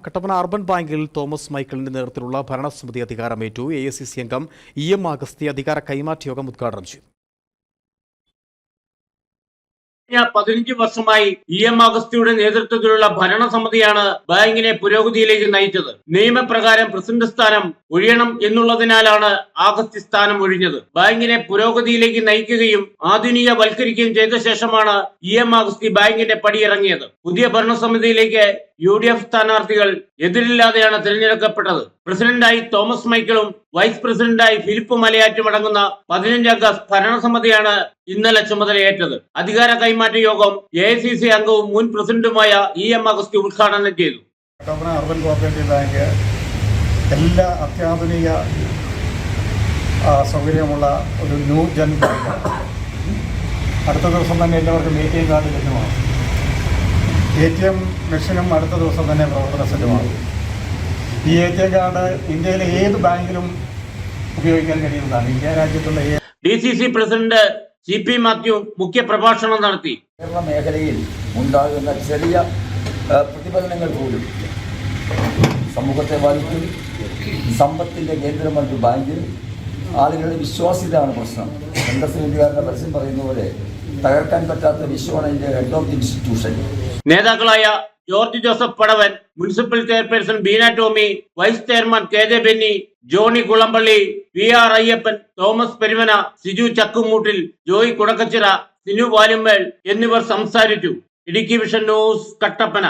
Kattappana urban ബാങ്കിൽ Thomas മൈക്കിളിന്റെ നേതൃത്വത്തിലുള്ള ഭരണസമിതി അധികാരമേറ്റു. AICC അംഗം EM അഗസ്തി അധികാര കൈമാറ്റ യോഗം ഉദ്ഘാടനം ചെയ്തു. 15 വർഷമായി EM അഗസ്തിയുടെ നേതൃത്വത്തിലുള്ള ഭരണസമിതിയാണ് ബാങ്കിനെ പുരോഗതിയിലേക്ക് നയിച്ചത്. നിയമപ്രകാരം പ്രസിഡന്റ് സ്ഥാനം ഒഴിയണം എന്നുള്ളതിനാലാണ് അഗസ്തി സ്ഥാനം ഒഴിഞ്ഞത്. ബാങ്കിനെ പുരോഗതിയിലേക്ക് നയിക്കുകയും ആധുനികവൽക്കരിക്കുകയും ചെയ്ത ശേഷമാണ് EM അഗസ്തി ബാങ്കിന്റെ പടിയിറങ്ങിയത്. പുതിയ ഭരണസമിതിയിലേക്ക് UDF സ്ഥാനാർത്ഥികൾ എതിരില്ലാതെയാണ് തിരഞ്ഞെടുക്കപ്പെട്ടത്. പ്രസിഡന്റായി തോമസ് മൈക്കിളും വൈസ് പ്രസിഡന്റായി ഫിലിപ്പ് മലയാറ്റും അടങ്ങുന്ന 15 അംഗ ഭരണസമിതിയാണ് ഇന്നലെ ചുമതലയേറ്റത്. അധികാര കൈമാറ്റ യോഗം AICC അംഗവും മുൻ പ്രസിഡന്റുമായ EM അഗസ്തി ഉദ്ഘാടനം ചെയ്തു. കട്ടപ്പന അർബൻ കോഓപ്പറേറ്റീവ് ബാങ്ക് എല്ലാ അത്യാധുനിക സൗകര്യമുള്ള ഒരു ന്യൂ ജൻ ബാങ്കാണ്. അടുത്ത ദിവസം തന്നെ എല്ലാവർക്കും ATM കാർഡ് ലഭ്യമാണ്. ATM മെഷീനും അടുത്ത ദിവസം തന്നെ പ്രവർത്തന സജ്ജമാകും. ഈ ATM കാർഡ് ഇന്ത്യയിലെ ഏത് ബാങ്കിലും ഉപയോഗിക്കാൻ കഴിയുന്നതാണ്. ഇന്ത്യ രാജ്യത്തുള്ള DCC പ്രസിഡന്റ് CP മാത്യു മുഖ്യ പ്രഭാഷണം നടത്തി. കേരള മേഖലയിൽ ഉണ്ടാകുന്ന ചെറിയ പ്രതിഫലനങ്ങൾ പോലും സമൂഹത്തെ ബാധിക്കും. സമ്പത്തിന്റെ കേന്ദ്രമൊരു ബാങ്കിൽ ആളുകളുടെ വിശ്വാസ്യതയാണ് പ്രശ്നം. ഇന്ത്യക്കാരുടെ പരസ്യം പറയുന്ന പോലെ തകർക്കാൻ പറ്റാത്ത വിശ്വമാണ് ഇതിന്റെ ഹെഡ് ഓഫ് ദി ഇൻസ്റ്റിറ്റ്യൂഷൻ. നേതാക്കളായ George Joseph Padavan, municipal chairperson Beena Tomy, vice chairman KJ Benny, Johny Kulampally, PR Ayyappan, Thomas Perumana, Siju Chakkumoottil, Joy Kudakkachira, Sinu Valummel എന്നിവർ സംസാരിച്ചു. Idukki vision news, Kattappana.